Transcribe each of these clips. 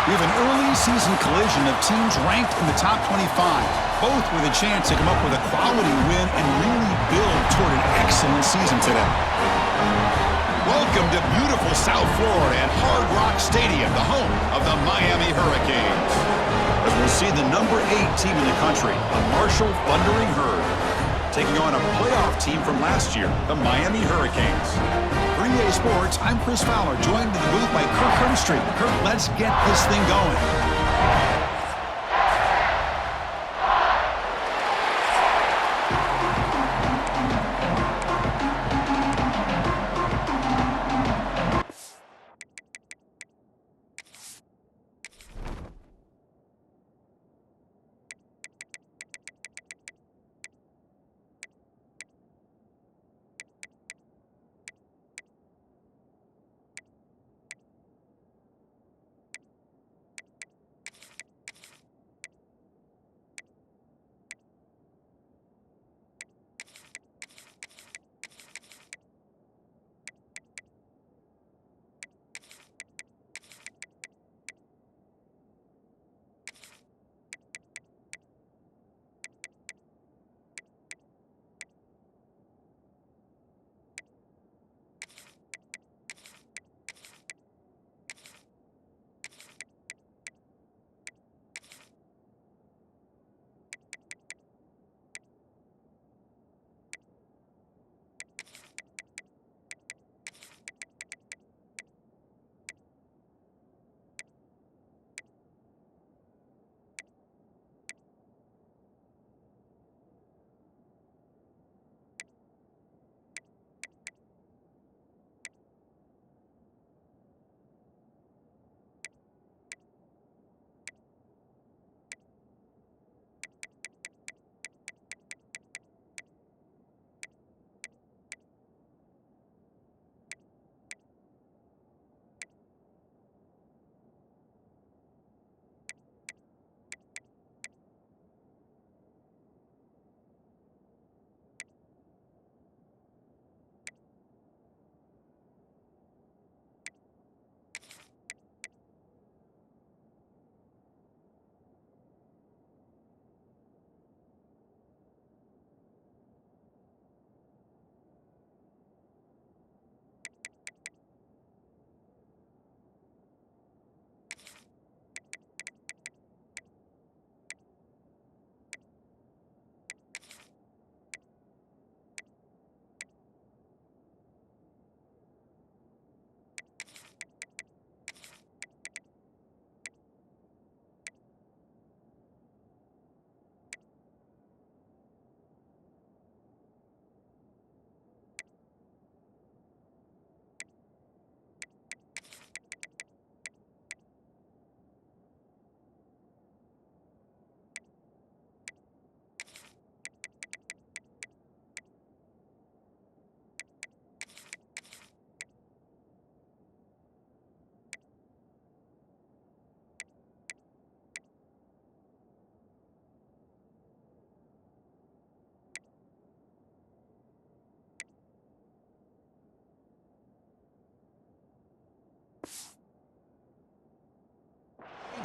We have an early season collision of teams ranked in the top 25, both with a chance to come up with a quality win and really build toward an excellent season today. Welcome to beautiful South Florida and Hard Rock Stadium, the home of the Miami Hurricanes. As we'll see the number 8 team in the country, the Marshall Thundering Herd, taking on a playoff team from last year, the Miami Hurricanes. For EA Sports, I'm Chris Fowler, joined in the booth by Kirk Herbstreit. Kirk, let's get this thing going.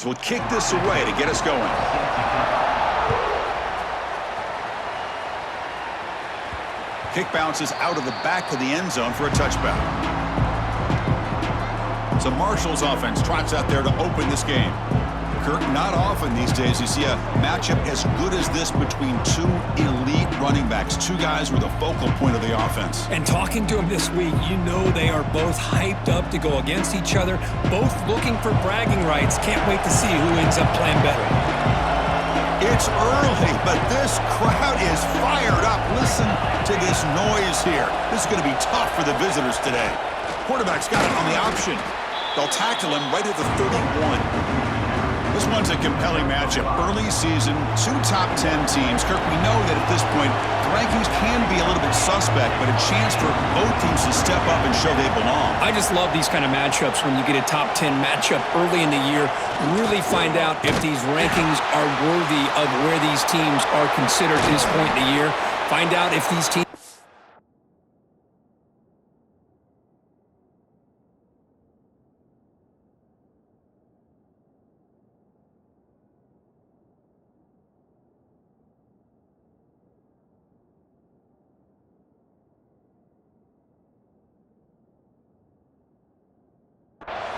We'll kick this away to get us going. Kick bounces out of the back of the end zone for a touchback. So Marshall's offense trots out there to open this game. Kirk, not often these days you see a matchup as good as this between two elite running backs, two guys who are the focal point of the offense. And talking to them this week, you know they are both hyped up to go against each other, both looking for bragging rights. Can't wait to see who ends up playing better. It's early, but this crowd is fired up. Listen to this noise here. This is going to be tough for the visitors today. Quarterback's got it on the option. They'll tackle him right at the 31. This one's a compelling matchup. Early season, two top 10 teams. Kirk, we know that at this point, the rankings can be a little bit suspect, but a chance for both teams to step up and show they belong. I just love these kind of matchups when you get a top 10 matchup early in the year. Really find out if these rankings are worthy of where these teams are considered at this point in the year. Find out if these teams...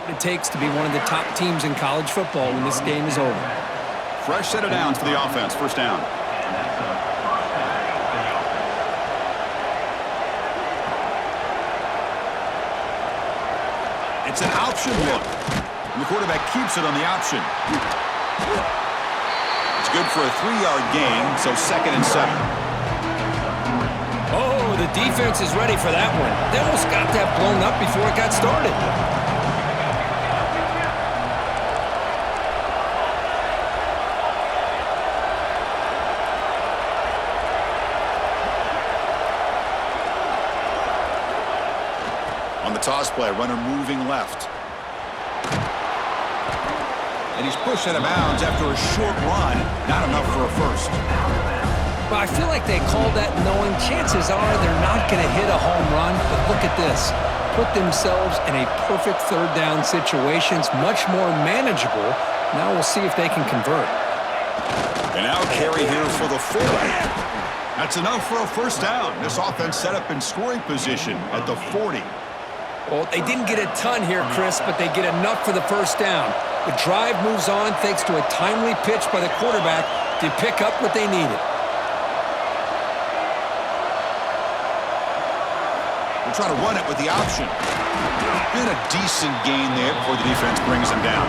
It takes to be one of the top teams in college football when this game is over. Fresh set of downs for the offense. First down. It's an option look. And the quarterback keeps it on the option. It's good for a 3-yard gain, so 2nd and 7. Oh, the defense is ready for that one. They almost got that blown up before it got started. On the toss play, runner moving left. And he's pushed out of bounds after a short run. Not enough for a first. But I feel like they called that knowing chances are they're not going to hit a home run. But look at this. Put themselves in a perfect 3rd down situation. It's much more manageable. Now we'll see if they can convert. And now carry here for the 40. That's enough for a first down. This offense set up in scoring position at the 40. Well, they didn't get a ton here, Chris, but they get enough for the first down. The drive moves on thanks to a timely pitch by the quarterback to pick up what they needed. We'll try to run it with the option. Been a decent gain there before the defense brings him down.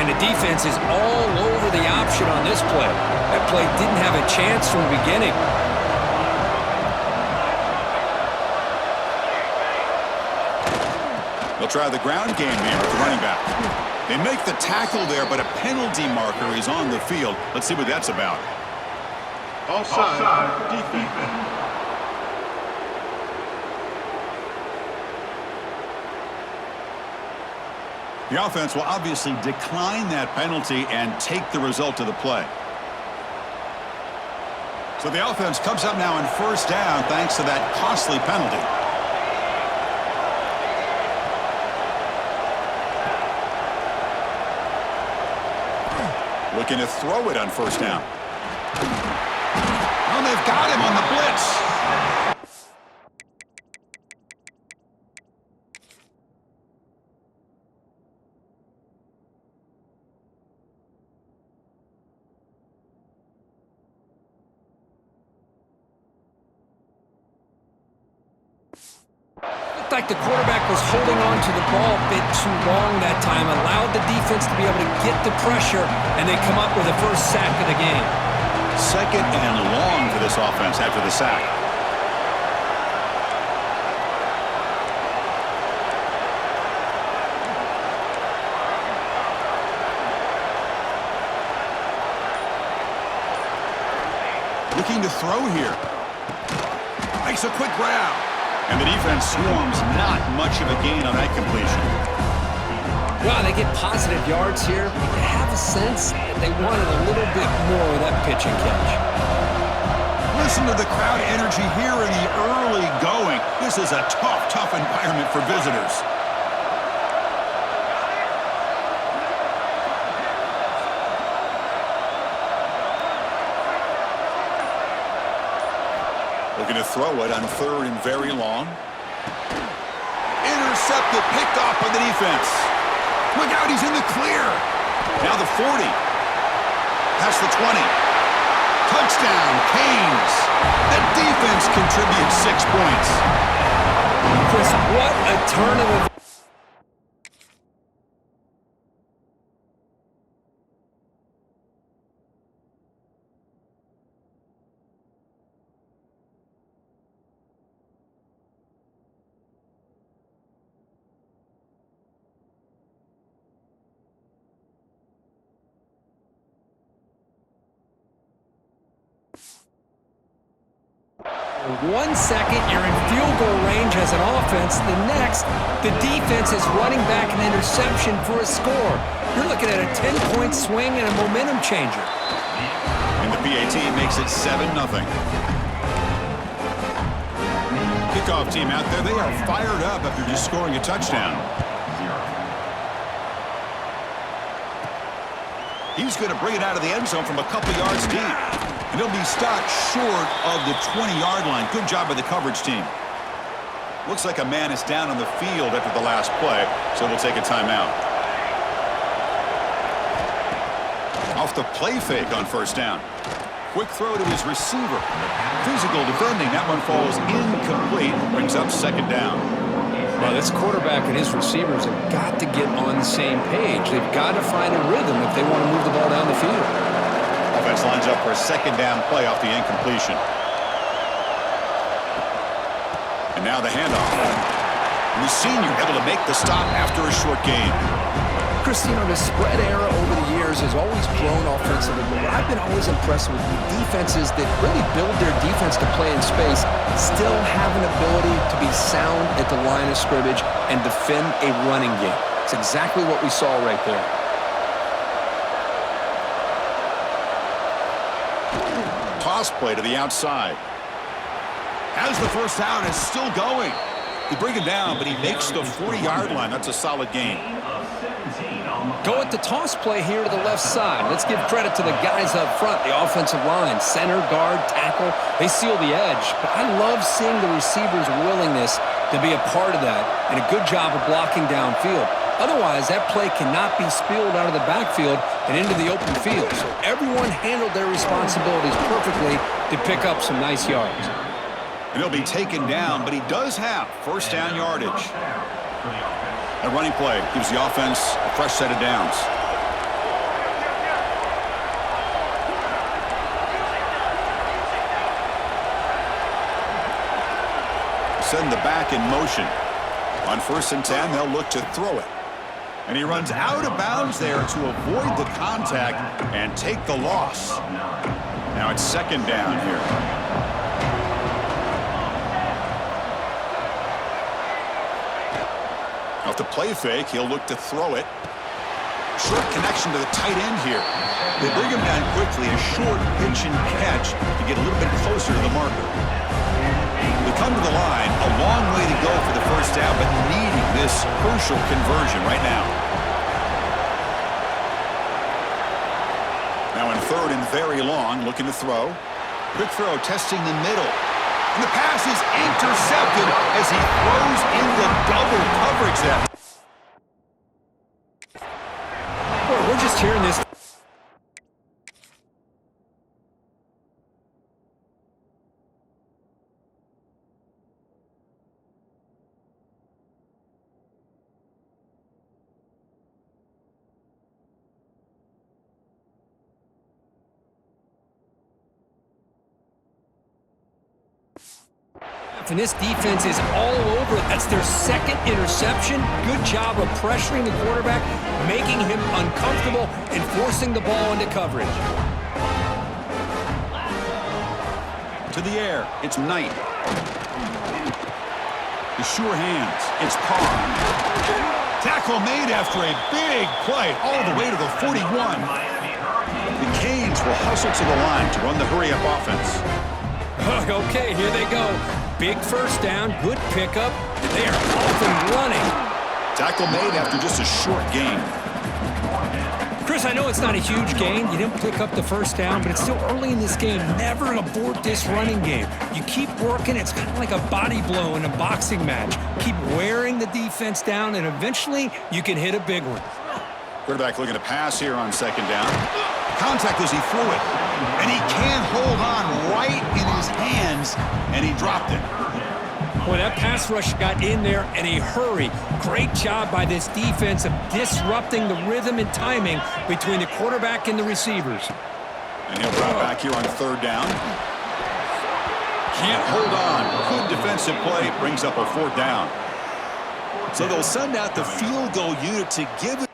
And the defense is all over the option on this play. That play didn't have a chance from the beginning. They'll try the ground game here with the running back. They make the tackle there, but a penalty marker is on the field. Let's see what that's about. Offside, defense. The offense will obviously decline that penalty and take the result of the play. So the offense comes up now in first down thanks to that costly penalty. Looking to throw it on first down. Oh, they've got him on the blitz. Looked like the quarterback was holding on to the ball a bit too long that time, allowed the defense to be able to get the pressure, and they come up with the first sack of the game. 2nd and long for this offense after the sack. Looking to throw here. Makes a quick grab. And the defense swarms, not much of a gain on that completion. Well, they get positive yards here. They have a sense that they wanted a little bit more of that pitch and catch. Listen to the crowd energy here in the early going. This is a tough environment for visitors. Looking to throw it on 3rd and very long. Intercepted, picked off by the defense. Look out, he's in the clear. Now the 40. Past the 20. Touchdown, Canes. The defense contributes 6 points. Chris, what a turn of events. One second, you're in field goal range as an offense. The next, the defense is running back an interception for a score. You're looking at a 10-point swing and a momentum changer. And the PAT makes it 7-0. Kickoff team out there, they are fired up after just scoring a touchdown. He's going to bring it out of the end zone from a couple yards deep. And he'll be stopped short of the 20-yard line. Good job by the coverage team. Looks like a man is down on the field after the last play, so we'll take a timeout. Off the play fake on first down. Quick throw to his receiver. Physical defending. That one falls incomplete. Brings up second down. Well, this quarterback and his receivers have got to get on the same page. They've got to find a rhythm if they want to move the ball down the field. Offense lines up for a second down play off the incompletion. And now the handoff. And the senior able to make the stop after a short gain. Chris, you know, the spread era over the years has always grown offensively, but what I've been always impressed with defenses that really build their defense to play in space still have an ability to be sound at the line of scrimmage and defend a running game. It's exactly what we saw right there. Toss play to the outside. Has the first down, is still going. They bring him down, but he makes the 40-yard line. That's a solid gain. Go at the toss play here to the left side. Let's give credit to the guys up front, the offensive line, center, guard, tackle. They seal the edge. But I love seeing the receiver's willingness to be a part of that and a good job of blocking downfield. Otherwise, that play cannot be spilled out of the backfield and into the open field. So everyone handled their responsibilities perfectly to pick up some nice yards. And he'll be taken down, but he does have first down yardage. A running play gives the offense a fresh set of downs. Send the back in motion. On 1st and 10, they'll look to throw it. And he runs out of bounds there to avoid the contact and take the loss. Now it's second down here. Off the play fake, he'll look to throw it. Short connection to the tight end here. They bring him down quickly, a short pitch and catch to get a little bit closer to the marker. They come to the line, a long way to go for the first down, but needing this crucial conversion right now. Now in 3rd and very long, looking to throw. Quick throw, testing the middle. And the pass is intercepted as he throws into double coverage there. Boy, we're just hearing this. And this defense is all over it. That's their second interception. Good job of pressuring the quarterback, making him uncomfortable, and forcing the ball into coverage. To the air, it's Knight. The sure hands, it's Parr. Tackle made after a big play all the way to the 41. The Canes will hustle to the line to run the hurry-up offense. Okay, here they go. Big first down, good pickup. They are off and running. Tackle made after just a short gain. Chris, I know it's not a huge gain. You didn't pick up the first down, but it's still early in this game. Never abort this running game. You keep working. It's kind of like a body blow in a boxing match. Keep wearing the defense down, and eventually you can hit a big one. Quarterback looking to pass here on second down. Contact as he threw it. And he can't hold on right in his hands, and he dropped it. Boy, that pass rush got in there in a hurry. Great job by this defense of disrupting the rhythm and timing between the quarterback and the receivers. And he'll drop back here on 3rd down. Can't hold on. Good defensive play. Brings up a 4th down. So they'll send out the field goal unit to give it.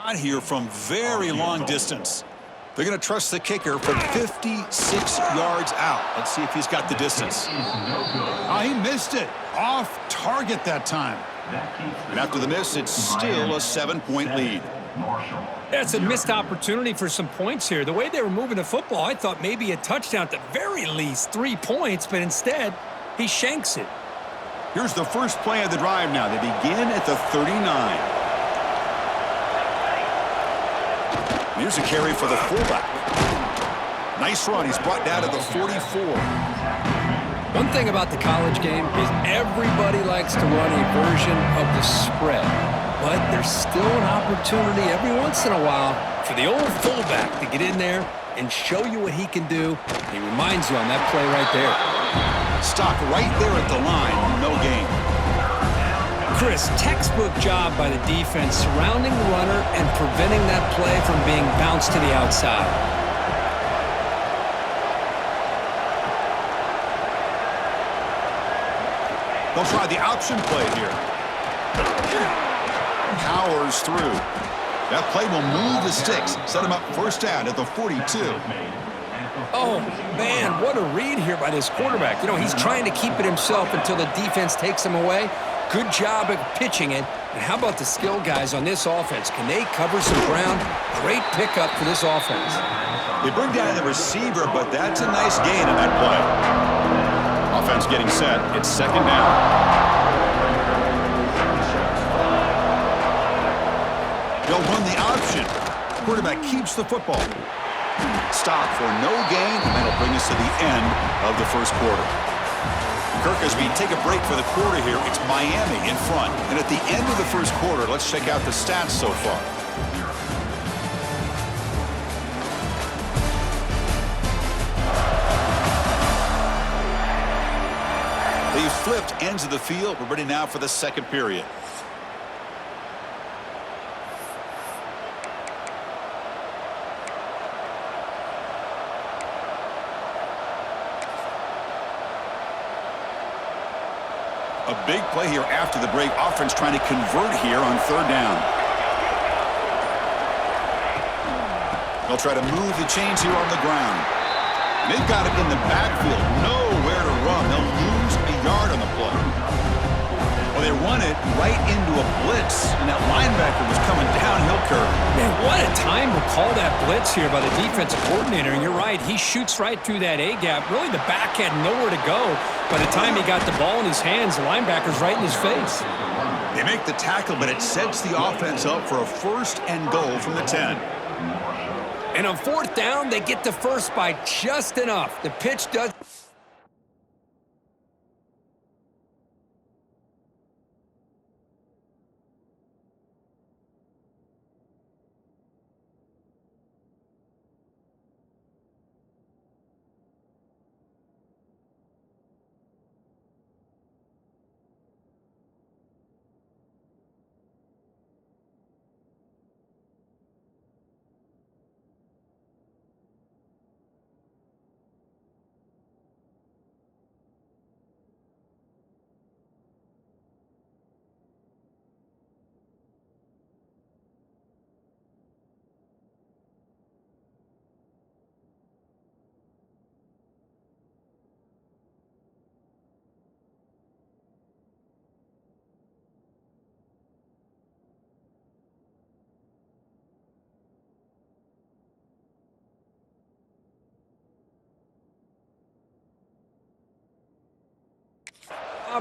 Out here from very long distance. They're going to trust the kicker from 56 yards out. Let's see if he's got the distance. Oh, he missed it. Off target that time. And after the miss, it's still a 7-point lead. That's a missed opportunity for some points here. The way they were moving the football, I thought maybe a touchdown at the very least, 3 points, but instead, he shanks it. Here's the first play of the drive now. They begin at the 39. Here's a carry for the fullback. Nice run. He's brought down to the 44. One thing about the college game is everybody likes to run a version of the spread. But there's still an opportunity every once in a while for the old fullback to get in there and show you what he can do. He reminds you on that play right there. Stopped right there at the line. No gain. Chris, textbook job by the defense surrounding the runner and preventing that play from being bounced to the outside. They'll try the option play here. Powers through. That play will move the sticks. Set him up first down at the 42. Oh, man, what a read here by this quarterback. You know, he's trying to keep it himself until the defense takes him away. Good job at pitching it. And how about the skill guys on this offense? Can they cover some ground? Great pickup for this offense. They bring down the receiver, but that's a nice gain in that play. Offense getting set. It's second down. They'll run the option. Quarterback keeps the football. Stop for no gain, and that'll bring us to the end of the first quarter. Kirk, as we take a break for the quarter here, it's Miami in front. And at the end of the first quarter, let's check out the stats so far. They've flipped ends of the field. We're ready now for the second period. A big play here after the break. Offense trying to convert here on third down. They'll try to move the chains here on the ground. They've got it in the backfield. Nowhere to run. They'll lose a yard on the play. Well, they run it right into a blitz, and that linebacker was coming downhill, Kirk. Man, what a time to call that blitz here by the defensive coordinator. And you're right, he shoots right through that A-gap. Really, the back had nowhere to go. By the time he got the ball in his hands, the linebacker's right in his face. They make the tackle, but it sets the offense up for a first and goal from the 10. And on fourth down, they get the first by just enough. The pitch does.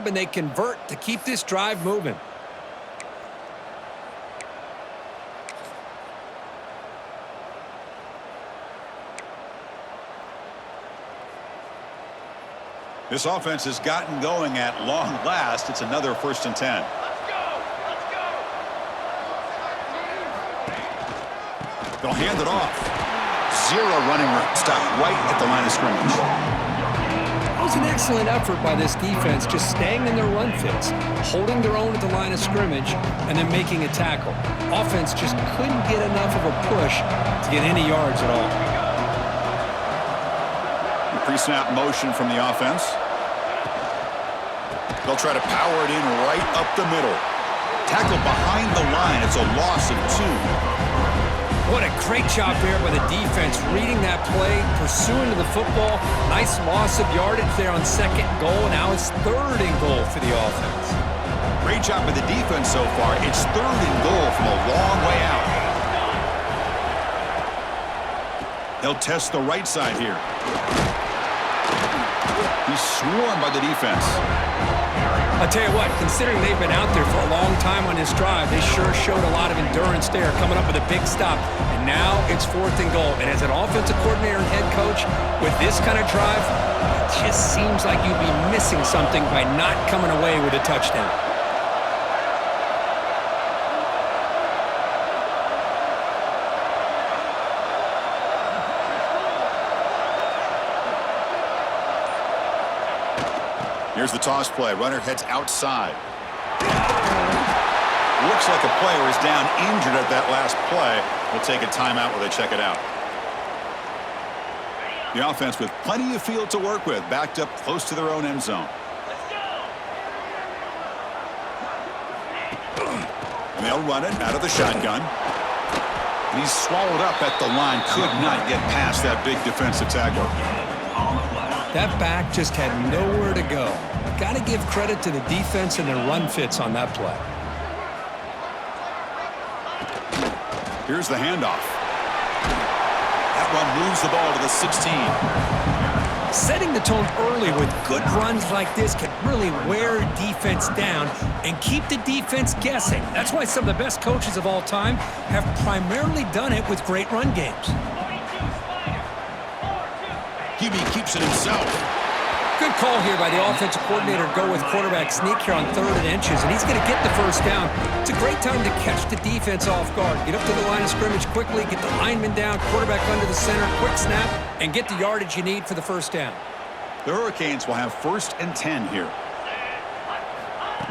And they convert to keep this drive moving. This offense has gotten going at long last. It's another first and 10. They'll hand it off. Zero running room. Stop right at the line of scrimmage. It was an excellent effort by this defense, just staying in their run fits, holding their own at the line of scrimmage, and then making a tackle. Offense just couldn't get enough of a push to get any yards at all. The pre-snap motion from the offense. They'll try to power it in right up the middle. Tackle behind the line. It's a loss of 2. What a great job there by the defense, reading that play, pursuing to the football. Nice loss of yardage there on second and goal. Now it's third and goal for the offense. Great job by the defense so far. It's third and goal from a long way out. They'll test the right side here. He's swarmed by the defense. I'll tell you what, considering they've been out there for a long time on this drive, they sure showed a lot of endurance there, coming up with a big stop. And now it's fourth and goal. And as an offensive coordinator and head coach, with this kind of drive, it just seems like you'd be missing something by not coming away with a touchdown. Here's the toss play. Runner heads outside. Looks like a player is down injured at that last play. We'll take a timeout while they check it out. The offense with plenty of field to work with, backed up close to their own end zone. And they'll run it out of the shotgun. And he's swallowed up at the line. Could not get past that big defensive tackle. That back just had nowhere to go. Got to give credit to the defense and their run fits on that play. Here's the handoff. That run moves the ball to the 16. Setting the tone early with good runs like this can really wear defense down and keep the defense guessing. That's why some of the best coaches of all time have primarily done it with great run games. QB keeps it himself. Good call here by the offensive coordinator to go with quarterback sneak here on 3rd and inches, and he's going to get the first down. It's a great time to catch the defense off guard. Get up to the line of scrimmage quickly, get the lineman down, quarterback under the center, quick snap, and get the yardage you need for the first down. The Hurricanes will have 1st and 10 here.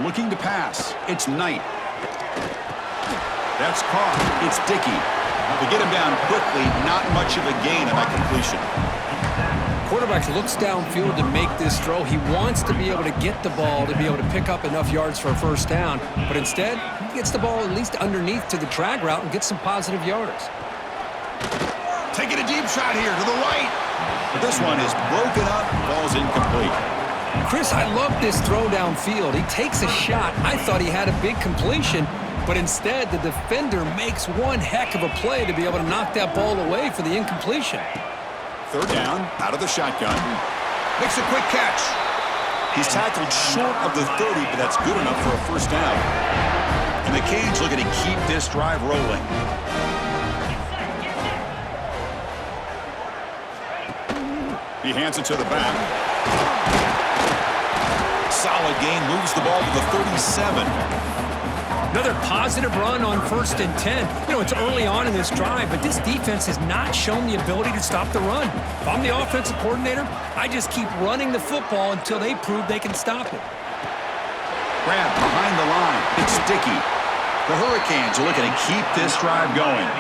Looking to pass. It's Knight. That's caught. It's Dickey. To get him down quickly, not much of a gain on that completion. Quarterback looks downfield to make this throw. He wants to be able to get the ball to be able to pick up enough yards for a first down, but instead, he gets the ball at least underneath to the drag route and gets some positive yards. Taking a deep shot here to the right. But this one is broken up, falls incomplete. Chris, I love this throw downfield. He takes a shot. I thought he had a big completion, but instead, the defender makes one heck of a play to be able to knock that ball away for the incompletion. 3rd down, out of the shotgun. Makes a quick catch. He's tackled short of the 30, but that's good enough for a first down. And the Canes looking to keep this drive rolling. He hands it to the back. Solid gain, moves the ball to the 37. Another positive run on 1st and 10. You know, it's early on in this drive, but this defense has not shown the ability to stop the run. If I'm the offensive coordinator, I just keep running the football until they prove they can stop it. Grab behind the line. It's Dickey. The Hurricanes are looking to keep this drive going.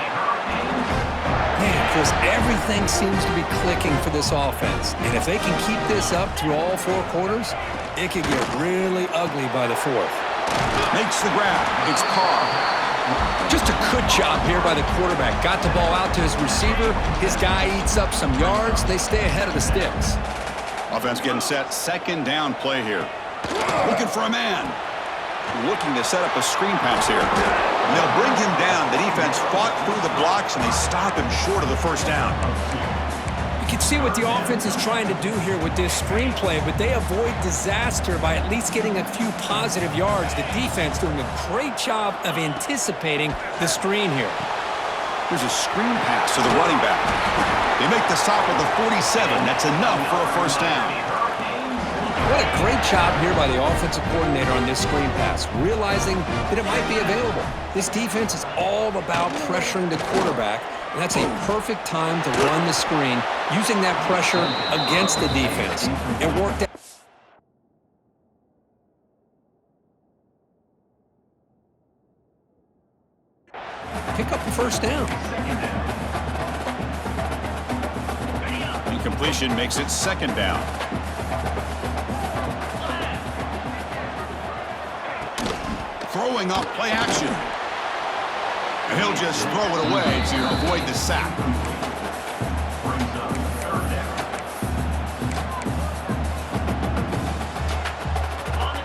Man, Chris, everything seems to be clicking for this offense. And if they can keep this up through all 4 quarters, it could get really ugly by the 4th. Makes the grab. It's Carr. Just a good job here by the quarterback. Got the ball out to his receiver. His guy eats up some yards. They stay ahead of the sticks. Offense getting set. 2nd down play here. Looking for a man. Looking to set up a screen pass here. And they'll bring him down. The defense fought through the blocks, and they stop him short of the first down. You can see what the offense is trying to do here with this screenplay, but they avoid disaster by at least getting a few positive yards. The defense doing a great job of anticipating the screen here. There's a screen pass to the running back. They make the stop at the 47. That's enough for a first down. What a great job here by the offensive coordinator on this screen pass, realizing that it might be available. This defense is all about pressuring the quarterback, and that's a perfect time to run the screen, using that pressure against the defense. It worked out. Pick up the first down. Incompletion makes it 2nd down. Throwing up play action. And he'll just throw it away to avoid the sack.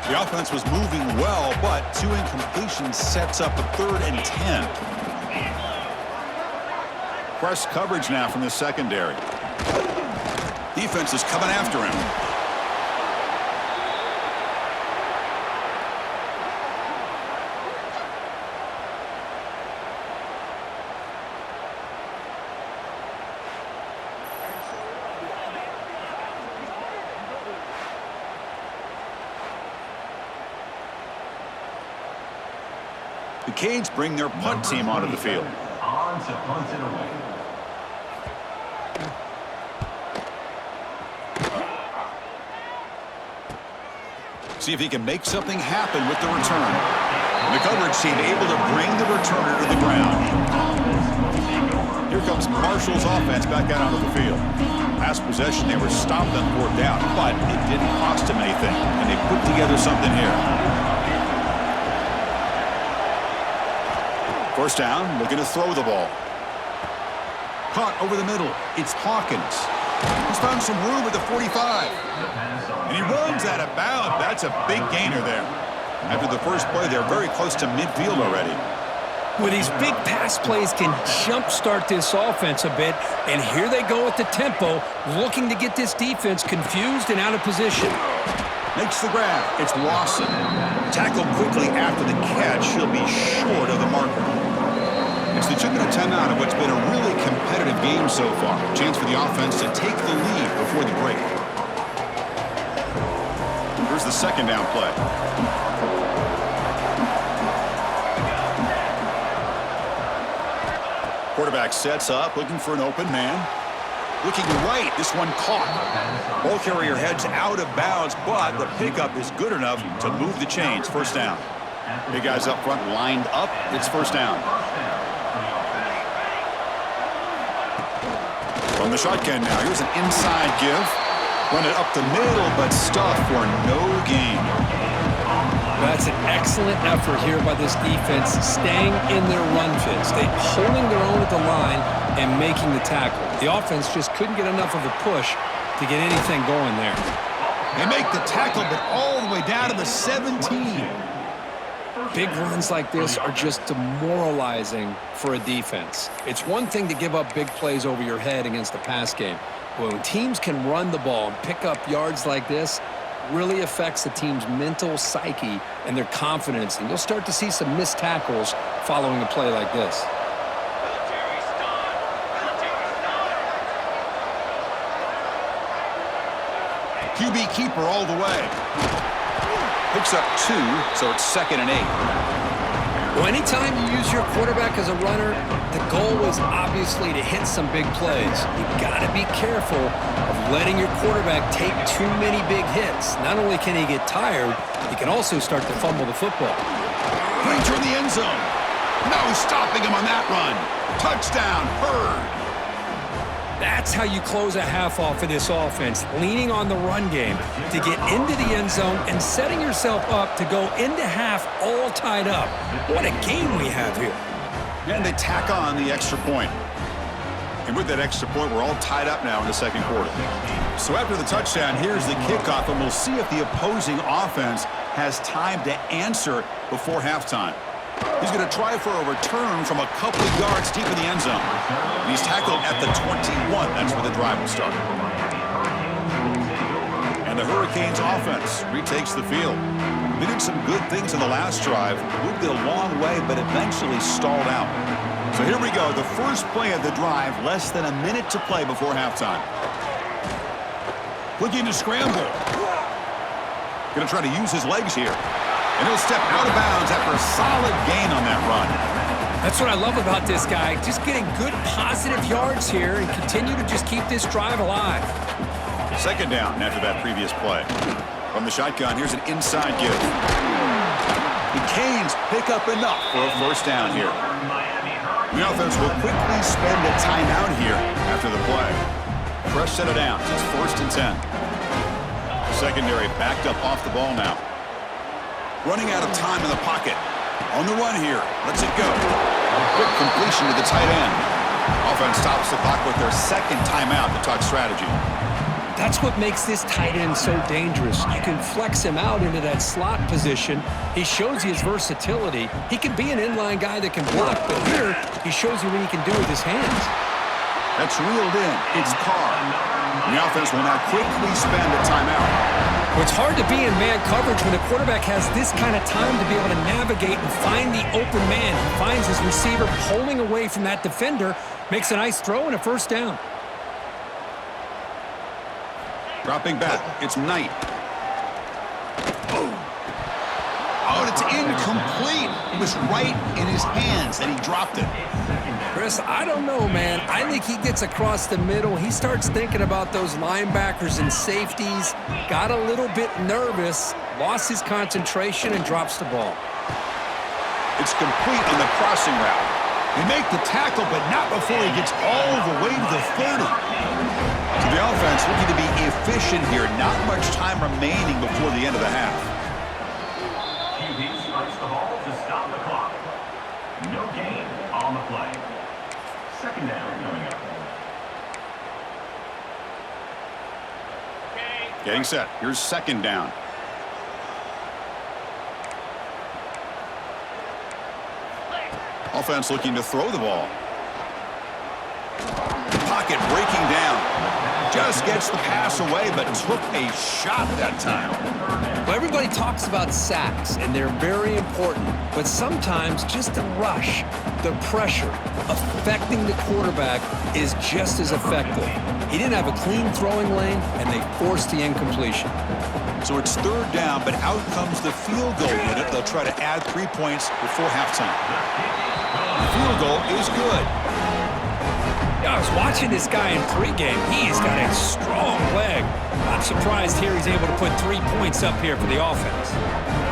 The offense was moving well, but 2 incompletions sets up a 3rd and 10. Press coverage now from the secondary. Defense is coming after him. The Canes bring their punt team onto the field. On to punt it away. See if he can make something happen with the return. And the coverage team able to bring the returner to the ground. Here comes Marshall's offense back out onto the field. Last possession, they were stopped on 4th down, but it didn't cost them anything, and they put together something here. 1st down, looking to throw the ball. Caught over the middle. It's Hawkins. He's found some room at the 45. And he runs out of bounds. That's a big gainer there. After the first play, they're very close to midfield already. Well, these big pass plays can jumpstart this offense a bit, and here they go at the tempo, looking to get this defense confused and out of position. Makes the grab. It's Lawson. Tackled quickly after the catch. He'll be short of the marker. It's the 2-minute timeout of what's been a really competitive game so far. Chance for the offense to take the lead before the break. Here's the 2nd down play. Quarterback sets up, looking for an open man. Looking right, this one caught. Ball carrier heads out of bounds, but the pickup is good enough to move the chains. 1st down. Big guys up front lined up. It's 1st down. From the shotgun now, here's an inside give. Run it up the middle, but stuff for no gain. That's an excellent effort here by this defense, staying in their run fits. They holding their own at the line and making the tackle. The offense just couldn't get enough of a push to get anything going there. They make the tackle, but all the way down to the 17. Big runs like this are just demoralizing for a defense. It's one thing to give up big plays over your head against the pass game. But when teams can run the ball and pick up yards like this, really affects the team's mental psyche and their confidence. And you'll start to see some missed tackles following a play like this. QB keeper all the way. Picks up 2, so it's 2nd and 8. Well, anytime you use your quarterback as a runner, the goal is obviously to hit some big plays. You've got to be careful of letting your quarterback take too many big hits. Not only can he get tired, he can also start to fumble the football. Putting toward the end zone. No stopping him on that run. Touchdown, Bird. That's how you close a half off of this offense, leaning on the run game to get into the end zone and setting yourself up to go into half all tied up. What a game we have here. And they tack on the extra point. And with that extra point, we're all tied up now in the 2nd quarter. So after the touchdown, here's the kickoff, and we'll see if the opposing offense has time to answer before halftime. He's going to try for a return from a couple of yards deep in the end zone. And he's tackled at the 21. That's where the drive will start. And the Hurricanes offense retakes the field. They did some good things in the last drive, moved it a long way, but eventually stalled out. So here we go, the first play of the drive, less than a minute to play before halftime. Looking to scramble. Going to try to use his legs here. And he'll step out of bounds after a solid gain on that run. That's what I love about this guy. Just getting good positive yards here and continue to just keep this drive alive. 2nd down after that previous play. From the shotgun, here's an inside give. The Canes pick up enough for a 1st down here. The offense will quickly spend a timeout here after the play. Press set it down. It's 1st and 10. Secondary backed up off the ball now. Running out of time in the pocket. On the run here. Lets it go. Quick completion to the tight end. Offense stops the clock with their second timeout to talk strategy. That's what makes this tight end so dangerous. You can flex him out into that slot position. He shows you his versatility. He can be an inline guy that can block, but here he shows you what he can do with his hands. That's reeled in. It's Carr. The offense will now quickly spend a timeout. Well, it's hard to be in man coverage when the quarterback has this kind of time to be able to navigate and find the open man. He finds his receiver pulling away from that defender, makes a nice throw and a first down. Dropping back, it's Knight. Oh, and it's incomplete. It was right in his hands, and he dropped it. Chris, I don't know, man. I think he gets across the middle. He starts thinking about those linebackers and safeties, got a little bit nervous, lost his concentration, and drops the ball. It's complete on the crossing route. They make the tackle, but not before he gets all the way to the 30. So the offense looking to be efficient here. Not much time remaining before the end of the half. QB starts the ball to stop the clock. No gain on the play. Second down coming up. Getting set. Here's second down. Offense looking to throw the ball. Pocket breaking down. Just gets the pass away, but took a shot that time. Well, everybody talks about sacks, and they're very important. But sometimes just the rush, the pressure, affecting the quarterback is just as effective. He didn't have a clean throwing lane, and they forced the incompletion. So it's third down, but out comes the field goal unit. They'll try to add 3 points before halftime. The field goal is good. I was watching this guy in pregame. He's got a strong leg. Not surprised here he's able to put 3 points up here for the offense.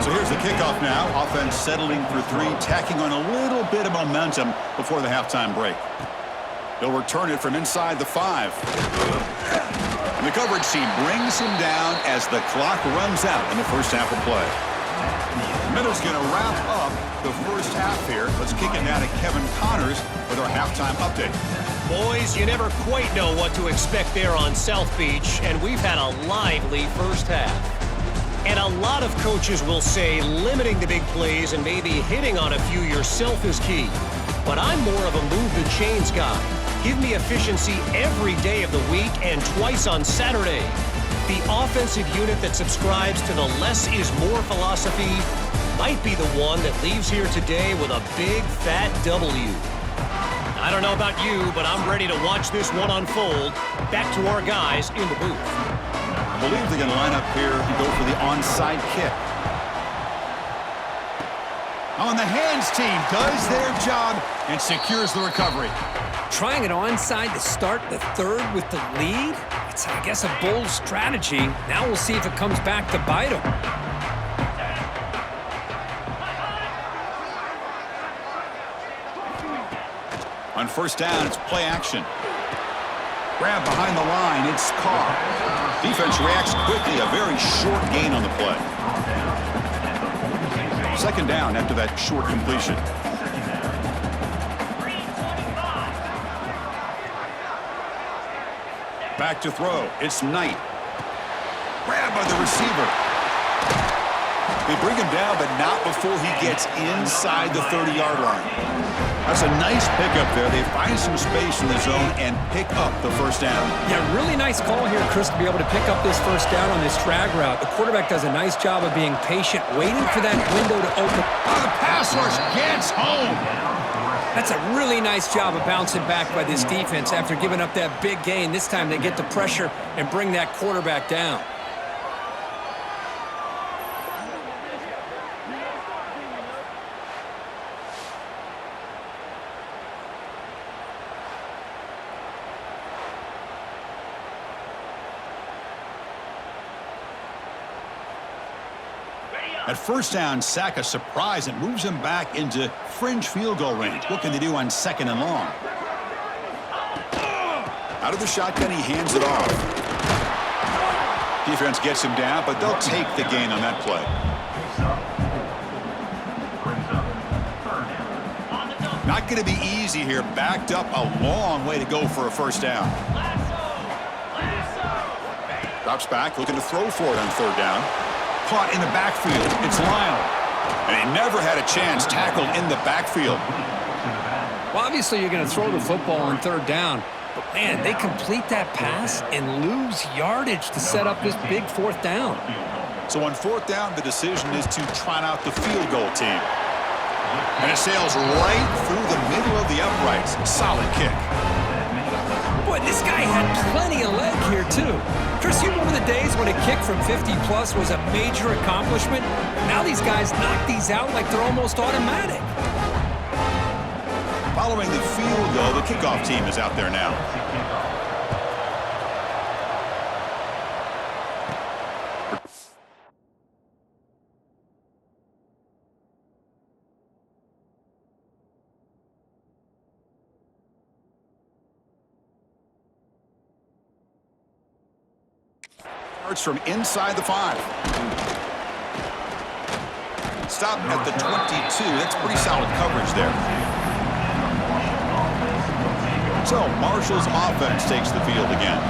So here's the kickoff now. Offense settling for 3, tacking on a little bit of momentum before the halftime break. They'll return it from inside the 5. And the coverage team brings him down as the clock runs out in the first half of play. Miller's going to wrap up the first half here. Let's kick it now to Kevin Connors with our halftime update. Boys, you never quite know what to expect there on South Beach, and we've had a lively first half. And a lot of coaches will say limiting the big plays and maybe hitting on a few yourself is key. But I'm more of a move the chains guy. Give me efficiency every day of the week and twice on Saturday. The offensive unit that subscribes to the less is more philosophy might be the one that leaves here today with a big fat W. I don't know about you, but I'm ready to watch this one unfold. Back to our guys in the booth. I believe they're going to line up here and go for the onside kick. On the hands team does their job and secures the recovery. Trying it onside to start the third with the lead? It's, I guess, a bold strategy. Now we'll see if it comes back to bite them. On first down, it's play action. Grab behind the line, it's Carr. Defense reacts quickly, a very short gain on the play. Second down after that short completion. Back to throw, it's Knight. Grab by the receiver. They bring him down, but not before he gets inside the 30-yard line. That's a nice pickup there. They find some space in the zone and pick up the first down. Yeah, really nice call here, Chris, to be able to pick up this first down on this drag route. The quarterback does a nice job of being patient, waiting for that window to open. Oh, the pass rush gets home. That's a really nice job of bouncing back by this defense after giving up that big gain. This time they get the pressure and bring that quarterback down. At first down, sack a surprise and moves him back into fringe field goal range. What can they do on second and long? Out of the shotgun, he hands it off. Defense gets him down, but they'll take the gain on that play. Not going to be easy here. Backed up a long way to go for a first down. Drops back, looking to throw for it on third down. Caught in the backfield. It's Lyle. And he never had a chance, tackled in the backfield. Well, obviously you're going to throw the football on third down. But, man, they complete that pass and lose yardage to set up this big fourth down. So on fourth down, the decision is to trot out the field goal team. And it sails right through the middle of the uprights. Solid kick. Boy, this guy had plenty of leg here, too. Chris, you remember the days when a kick from 50-plus was a major accomplishment? Now these guys knock these out like they're almost automatic. Following the field goal, the kickoff team is out there now. Starts from inside the 5. Stop at the 22. That's pretty solid coverage there. So Marshall's offense takes the field again.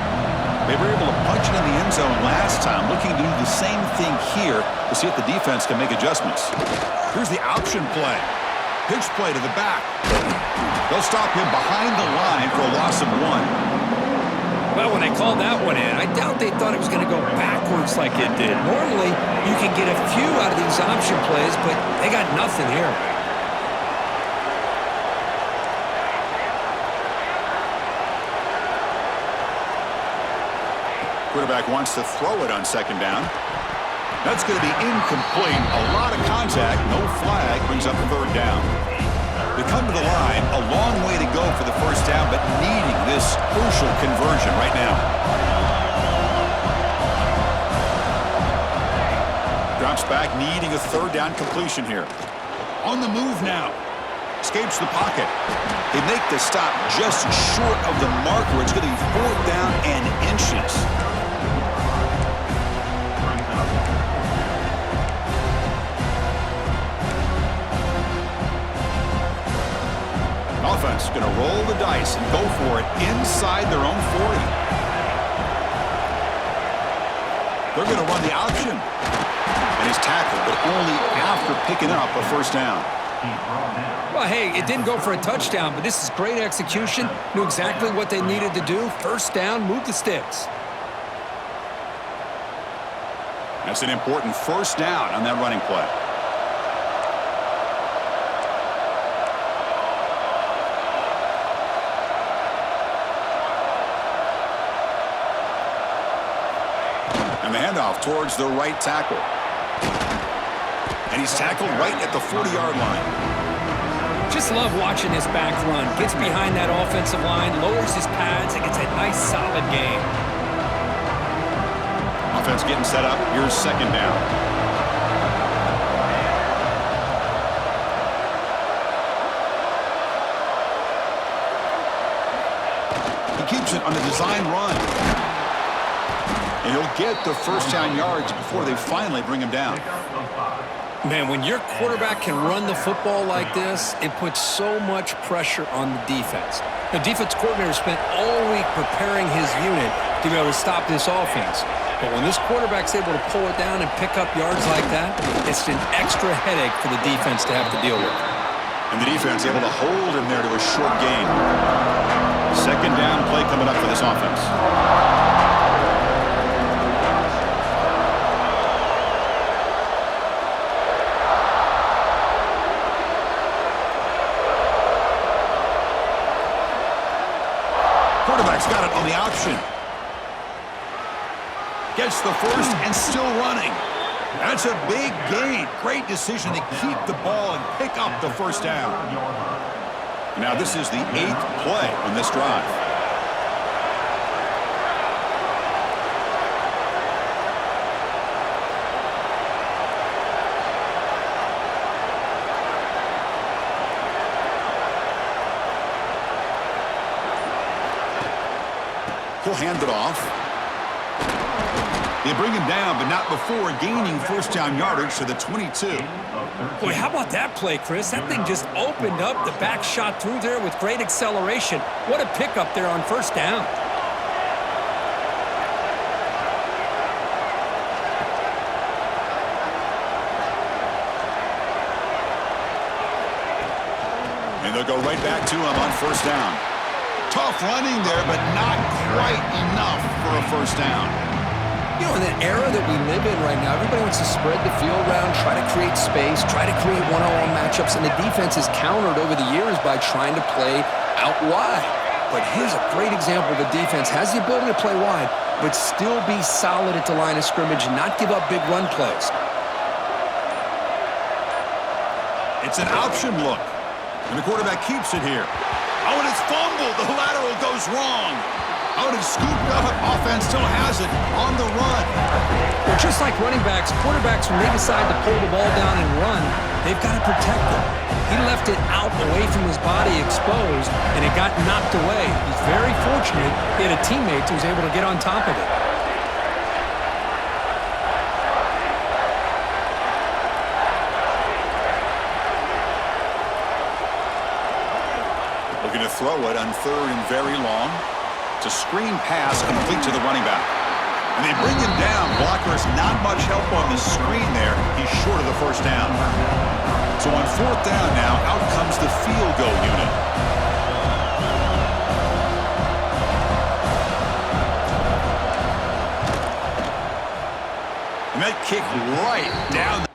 They were able to punch it in the end zone last time, looking to do the same thing here to see if the defense can make adjustments. Here's the option play. Pitch play to the back. They'll stop him behind the line for a loss of 1. Well, when they called that one in, I doubt they thought it was going to go backwards like it did. Normally, you can get a few out of these option plays, but they got nothing here. Quarterback wants to throw it on second down. That's going to be incomplete. A lot of contact. No flag. Brings up third down. They come to the line. A long way to go for the first down, but needing this crucial conversion right now. Drops back, needing a third down completion here. On the move now. Escapes the pocket. They make the stop just short of the marker. It's going to be fourth down and inches. Offense going to roll the dice and go for it inside their own 40. They're going to run the option. And he's tackled, but only after picking up a first down. Well, hey, it didn't go for a touchdown, but this is great execution. Knew exactly what they needed to do. First down, move the sticks. That's an important first down on that running play. And the handoff towards the right tackle. And he's tackled right at the 40-yard line. Just love watching this back run. Gets behind that offensive line, lowers his pads, and gets a nice, solid game. Offense getting set up. Here's second down. He keeps it on the design run. And he'll get the first down yards before they finally bring him down. Man, when your quarterback can run the football like this, it puts so much pressure on the defense. The defense coordinator spent all week preparing his unit to be able to stop this offense. But when this quarterback's able to pull it down and pick up yards like that, it's an extra headache for the defense to have to deal with. And the defense able to hold him there to a short gain. Second down play coming up for this offense. Quarterback's got it on the option. Gets the first and still running. That's a big gain. Great decision to keep the ball and pick up the first down. Now this is the 8th play on this drive. He'll hand it off. They bring him down, but not before gaining first down yardage to the 22. Boy, how about that play, Chris? That thing just opened up. The back shot through there with great acceleration. What a pickup there on first down. And they'll go right back to him on first down. Tough running there, but not quite enough for a first down. You know, in that era that we live in right now, everybody wants to spread the field around, try to create space, try to create one-on-one matchups, and the defense has countered over the years by trying to play out wide. But here's a great example. The defense has the ability to play wide, but still be solid at the line of scrimmage and not give up big run plays. It's an option look, and the quarterback keeps it here. Oh, and it's fumbled. The lateral goes wrong. Oh, and it's scooped up. Offense still has it on the run. Well, just like running backs, quarterbacks, when they decide to pull the ball down and run, they've got to protect it. He left it out away from his body exposed, and it got knocked away. He's very fortunate he had a teammate who was able to get on top of it. Looking to throw it on third and very long. It's a screen pass complete to the running back. And they bring him down. Blockers not much help on the screen there. He's short of the first down. So on fourth down now, out comes the field goal unit. And that kick right down.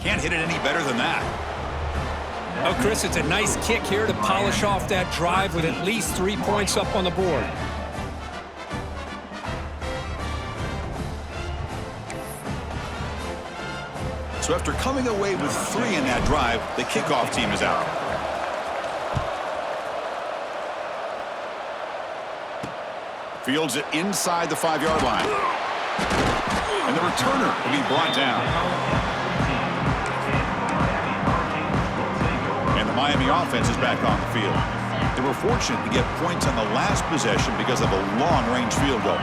Can't hit it any better than that. Oh, Chris, it's a nice kick here to polish off that drive with at least 3 points up on the board. So after coming away with 3 in that drive, the kickoff team is out. Fields it inside the 5-yard line. And the returner will be brought down. Miami offense is back on the field. They were fortunate to get points on the last possession because of a long-range field goal.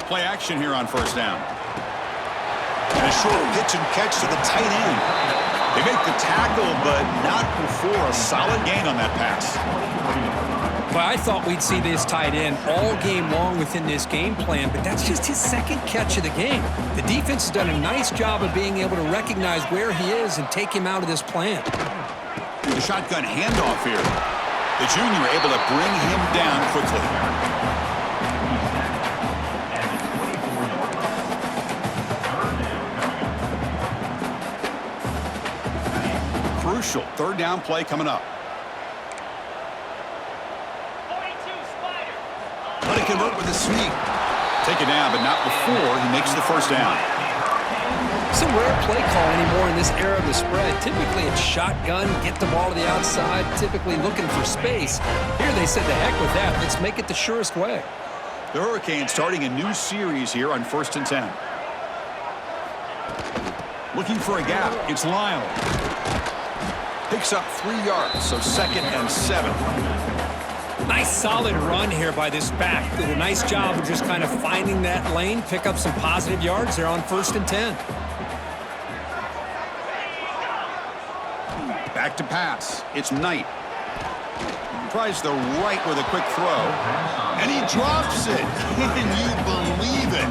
Play action here on first down. And a short pitch and catch to the tight end. They make the tackle, but not before a solid gain on that pass. But I thought we'd see this tight end all game long within this game plan, but that's just his second catch of the game. The defense has done a nice job of being able to recognize where he is and take him out of this plan. The shotgun handoff here. The junior able to bring him down quickly. crucial third down play coming up. Let it convert with a sneak. Take it down, but not before he makes the first down. It's a rare play call anymore in this era of the spread. Typically, it's shotgun, get the ball to the outside, typically looking for space. Here they said, the heck with that. Let's make it the surest way. The Hurricanes starting a new series here on 1st and 10. Looking for a gap. It's Lyle. Picks up 3 yards, so 2nd and 7. Nice solid run here by this back. Did a nice job of just kind of finding that lane, pick up some positive yards there on 1st and 10. Back to pass. It's Knight. Tries the right with a quick throw. And he drops it. Can you believe it?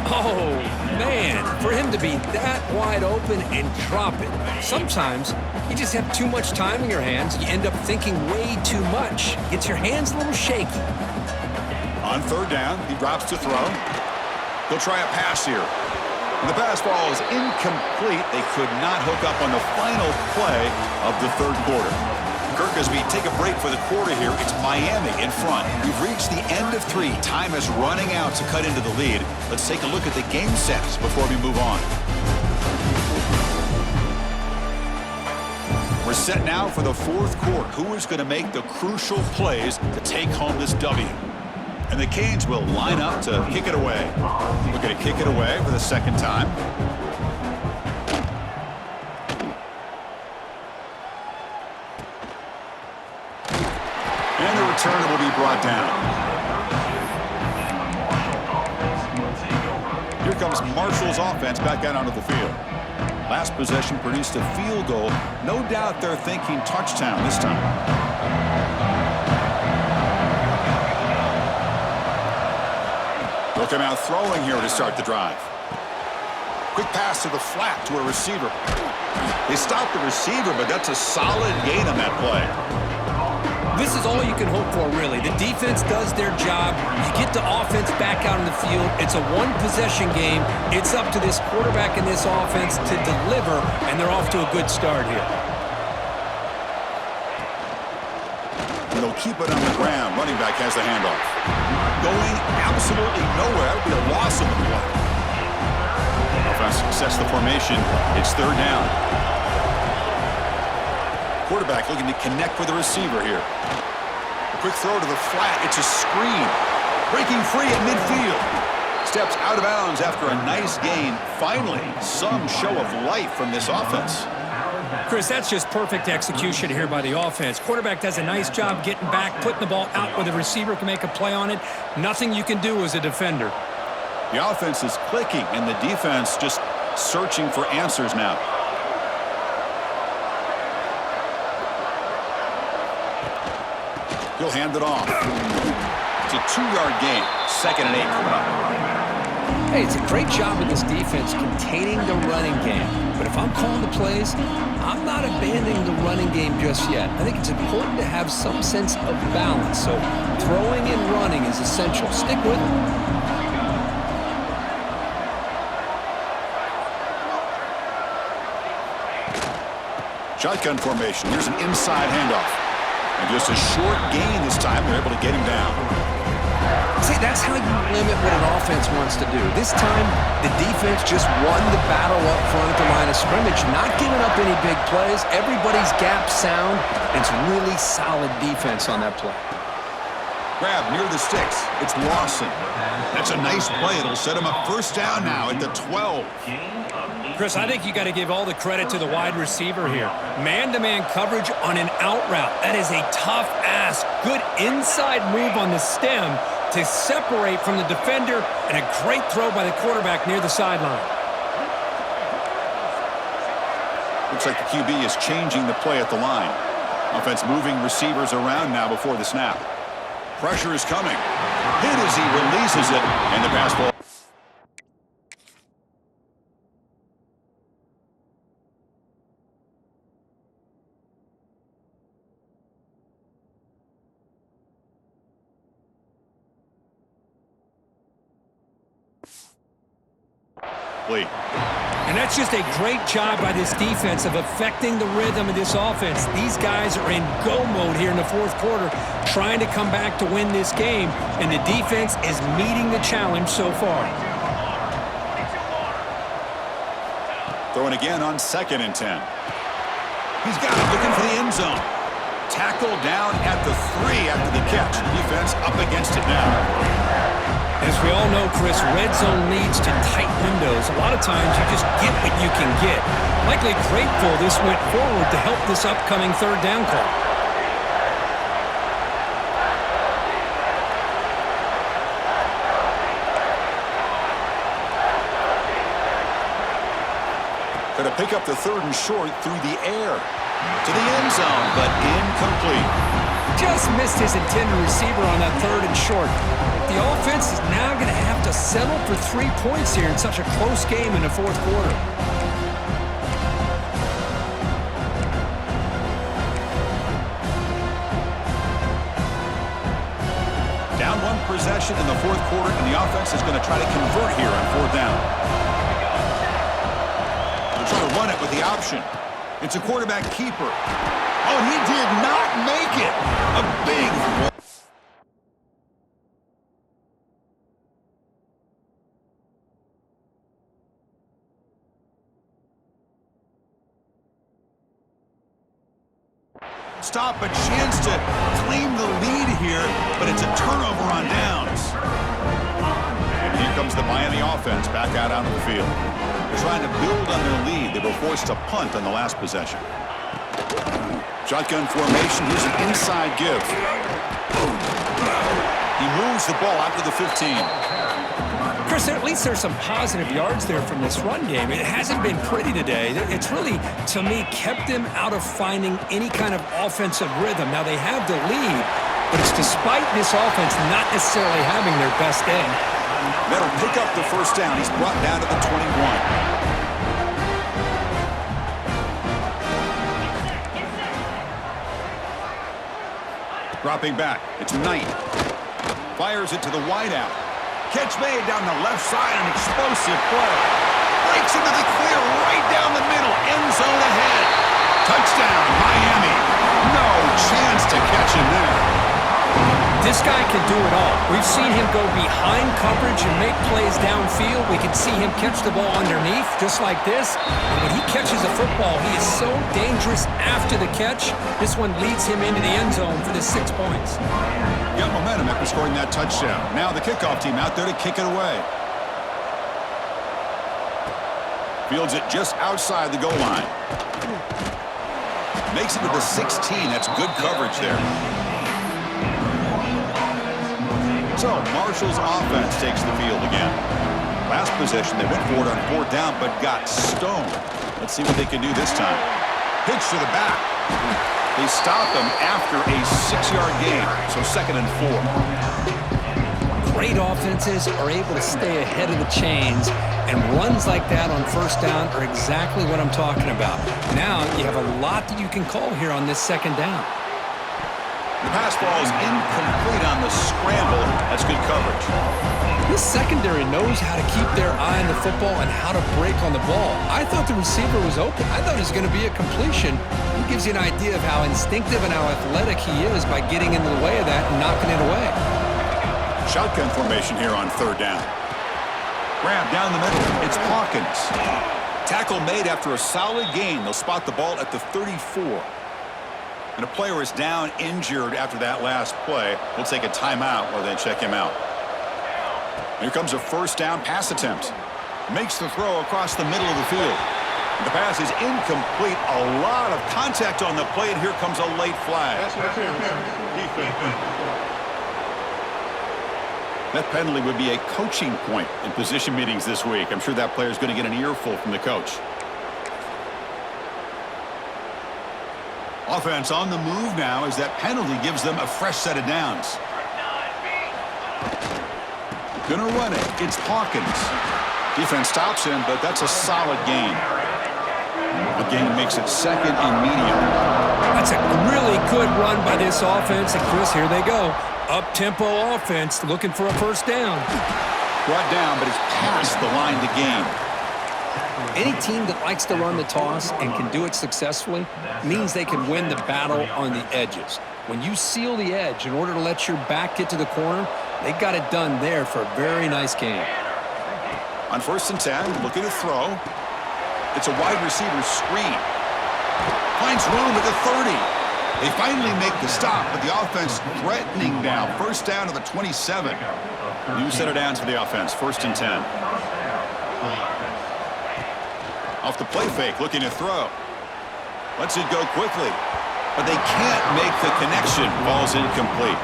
Oh, man. For him to be that wide open and drop it. Sometimes you just have too much time in your hands. You end up thinking way too much. Gets your hands a little shaky. On 3rd down, he drops to throw. He'll try a pass here. And the pass ball is incomplete. They could not hook up on the final play of the 3rd quarter. Kirk, as we take a break for the quarter here, it's Miami in front. We've reached the end of 3. Time is running out to cut into the lead. Let's take a look at the game sets before we move on. We're set now for the 4th quarter. Who is going to make the crucial plays to take home this W? And the Canes will line up to kick it away. We're going to kick it away for the 2nd time. And the returner will be brought down. Here comes Marshall's offense back out onto the field. Last possession produced a field goal. No doubt they're thinking touchdown this time. They'll come out throwing here to start the drive. Quick pass to the flat to a receiver. They stopped the receiver, but that's a solid gain on that play. This is all you can hope for, really. The defense does their job. You get the offense back out on the field. It's a one-possession game. It's up to this quarterback and this offense to deliver, and they're off to a good start here. And they'll keep it on the ground. Running back has the handoff. Going absolutely nowhere. It'll be a loss of the play. Offense sets the formation. It's 3rd down. Quarterback looking to connect with the receiver here. A quick throw to the flat. It's a screen. Breaking free at midfield. Steps out of bounds after a nice gain. Finally, some show of life from this offense. Chris, that's just perfect execution here by the offense. Quarterback does a nice job getting back, putting the ball out where the receiver can make a play on it. Nothing you can do as a defender. The offense is clicking, and the defense just searching for answers now. He'll hand it off. It's a 2-yard gain. 2nd and 8 coming up. Hey, it's a great job with this defense containing the running game. But if I'm calling the plays, I'm not abandoning the running game just yet. I think it's important to have some sense of balance. So throwing and running is essential. Stick with it. Shotgun formation. Here's an inside handoff. And just a short gain this time. They're able to get him down. See, that's how you limit what an offense wants to do. This time, the defense just won the battle up front at the line of scrimmage, not giving up any big plays. Everybody's gap sound. It's really solid defense on that play. Grab near the sticks. It's Lawson. That's a nice play. It'll set him up 1st down now at the 12. Chris, I think you got to give all the credit to the wide receiver here. Man-to-man coverage on an out route. That is a tough ask. Good inside move on the stem to separate from the defender, and a great throw by the quarterback near the sideline. Looks like the QB is changing the play at the line. Offense moving receivers around now before the snap. Pressure is coming. Hit as he releases it, and the pass ball. And that's just a great job by this defense of affecting the rhythm of this offense. These guys are in go mode here in the fourth quarter, trying to come back to win this game, and the defense is meeting the challenge so far. Throwing again on 2nd and 10. He's got it, looking for the end zone. Tackle down at the 3 after the catch. Defense up against it now. As we all know, Chris, red zone leads to tight windows. A lot of times you just get what you can get. Likely grateful this went forward to help this upcoming third down call. Going to pick up the 3rd and short through the air. To the end zone, but incomplete. Just missed his intended receiver on that 3rd and short. The offense is now going to have to settle for 3 points here in such a close game in the fourth quarter. Down 1 possession in the fourth quarter, and the offense is going to try to convert here on 4th down. They're trying to run it with the option. It's a quarterback keeper. Oh, he did not make it. A big... Stop, a chance to claim the lead here, but it's a turnover on downs. And here comes the Miami offense back out onto the field. They're trying to build on their lead. They were forced to punt on the last possession. Shotgun formation. Here's an inside give. He moves the ball out to the 15. Chris, at least there's some positive yards there from this run game. It hasn't been pretty today. It's really, to me, kept them out of finding any kind of offensive rhythm. Now, they have the lead, but it's despite this offense not necessarily having their best day. That'll pick up the 1st down. He's brought down to the 21. Dropping back. It's Knight. Fires it to the wideout. Catch made down the left side, an explosive play. Breaks into the clear right down the middle. End zone ahead. Touchdown, Miami. No chance to catch him there. This guy can do it all. We've seen him go behind coverage and make plays downfield. We can see him catch the ball underneath, just like this. And when he catches a football, he is so dangerous after the catch. This one leads him into the end zone for the 6 points. Got momentum after scoring that touchdown. Now the kickoff team out there to kick it away. Fields it just outside the goal line. Makes it to the 16. That's good coverage there. So Marshall's offense takes the field again. Last possession, they went for it on 4th down, but got stoned. Let's see what they can do this time. Pitch to the back. They stop him after a 6-yard gain, so 2nd and 4. Great offenses are able to stay ahead of the chains, and runs like that on 1st down are exactly what I'm talking about. Now you have a lot that you can call here on this 2nd down. The pass ball is incomplete on the scramble. That's good coverage. This secondary knows how to keep their eye on the football and how to break on the ball. I thought the receiver was open. I thought it was going to be a completion. It gives you an idea of how instinctive and how athletic he is by getting into the way of that and knocking it away. Shotgun formation here on 3rd down. Grab down the middle. It's Hawkins. Tackle made after a solid gain. They'll spot the ball at the 34. And a player is down injured after that last play. We'll take a timeout while they check him out. Here comes a 1st down pass attempt. Makes the throw across the middle of the field. The pass is incomplete. A lot of contact on the play, and here comes a late flag. That penalty would be a coaching point in position meetings this week. I'm sure that player is going to get an earful from the coach. Offense on the move now as that penalty gives them a fresh set of downs. Gonna run it. It's Hawkins. Defense stops him, but that's a solid gain. The gain makes it 2nd and medium. That's a really good run by this offense. And Chris, here they go. Up-tempo offense looking for a 1st down. Brought down, but it's past the line to gain. Any team that likes to run the toss and can do it successfully means they can win the battle on the edges. When you seal the edge in order to let your back get to the corner, they got it done there for a very nice game. On 1st and 10, looking to throw. It's a wide receiver screen. Finds room at the 30. They finally make the stop, but the offense threatening now. 1st down to the 27. New set of downs for the offense. 1st and 10. Off the play fake, looking to throw. Lets it go quickly. But they can't make the connection. Ball's incomplete.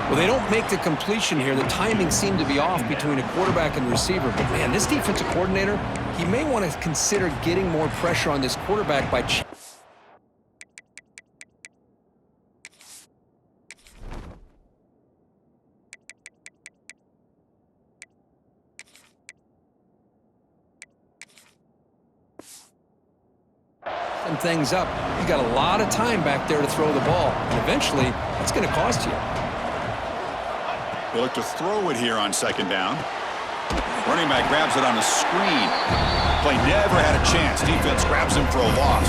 Well, they don't make the completion here. The timing seemed to be off between a quarterback and receiver. But, man, this defensive coordinator, he may want to consider getting more pressure on this quarterback by things up. You got a lot of time back there to throw the ball, and eventually it's going to cost you. They look to throw it here on 2nd down. Running back grabs it on a screen. Play never had a chance. Defense grabs him for a loss.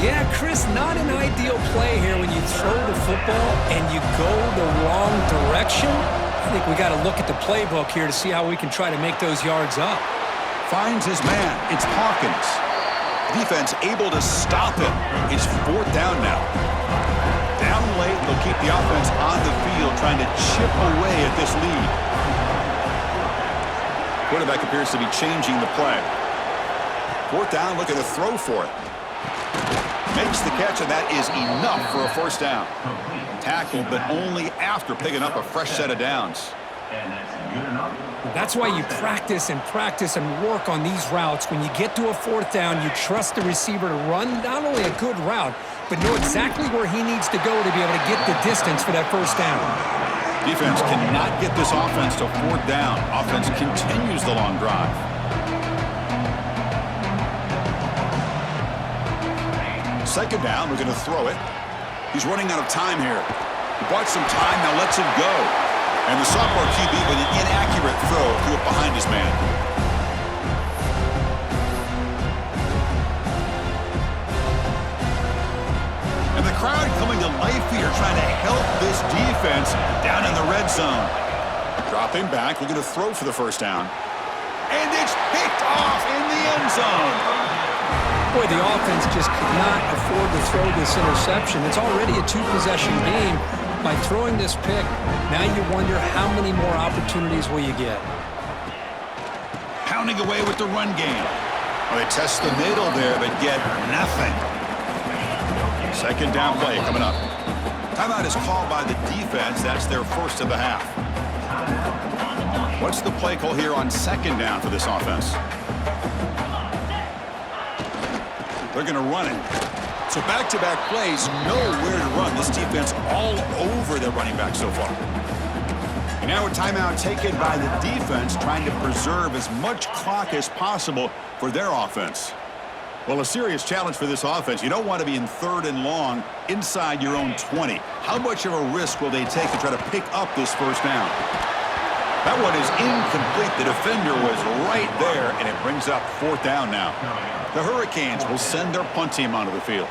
Yeah, Chris, not an ideal play here when you throw the football and you go the wrong direction. I think we got to look at the playbook here to see how we can try to make those yards up. Finds his man. It's Hawkins. Defense able to stop him. It's 4th down now. Down late, they'll keep the offense on the field trying to chip away at this lead. Quarterback appears to be changing the play. 4th down, looking to throw for it. Makes the catch, and that is enough for a 1st down. Tackled, but only after picking up a fresh set of downs. And that's good enough. That's why you practice and work on these routes. When you get to a 4th down, you trust the receiver to run not only a good route, but know exactly where he needs to go to be able to get the distance for that 1st down. Defense cannot get this offense to 4th down. Offense continues the long drive. Second down, we're going to throw it. He's running out of time here. He bought some time, now lets it go. And the sophomore QB with an inaccurate throw threw it behind his man. And the crowd coming to life here, trying to help this defense down in the red zone. Dropping back, looking to throw for the 1st down. And it's picked off in the end zone. Boy, the offense just could not afford to throw this interception. It's already a 2-possession game. By throwing this pick, now you wonder how many more opportunities will you get. Pounding away with the run game. Well, they test the middle there, but get nothing. 2nd down play coming up. Timeout is called by the defense. That's their 1st of the half. What's the play call here on 2nd down for this offense? They're going to run it. So back-to-back plays, nowhere to run. This defense all over their running back so far. And now a timeout taken by the defense, trying to preserve as much clock as possible for their offense. Well, a serious challenge for this offense. You don't want to be in 3rd and long inside your own 20. How much of a risk will they take to try to pick up this 1st down? That one is incomplete. The defender was right there, and it brings up 4th down now. The Hurricanes will send their punt team onto the field.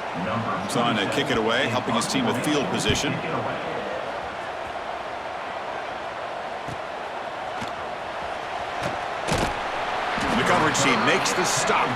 Son to kick it away, helping his team with field position. The coverage team makes the stop.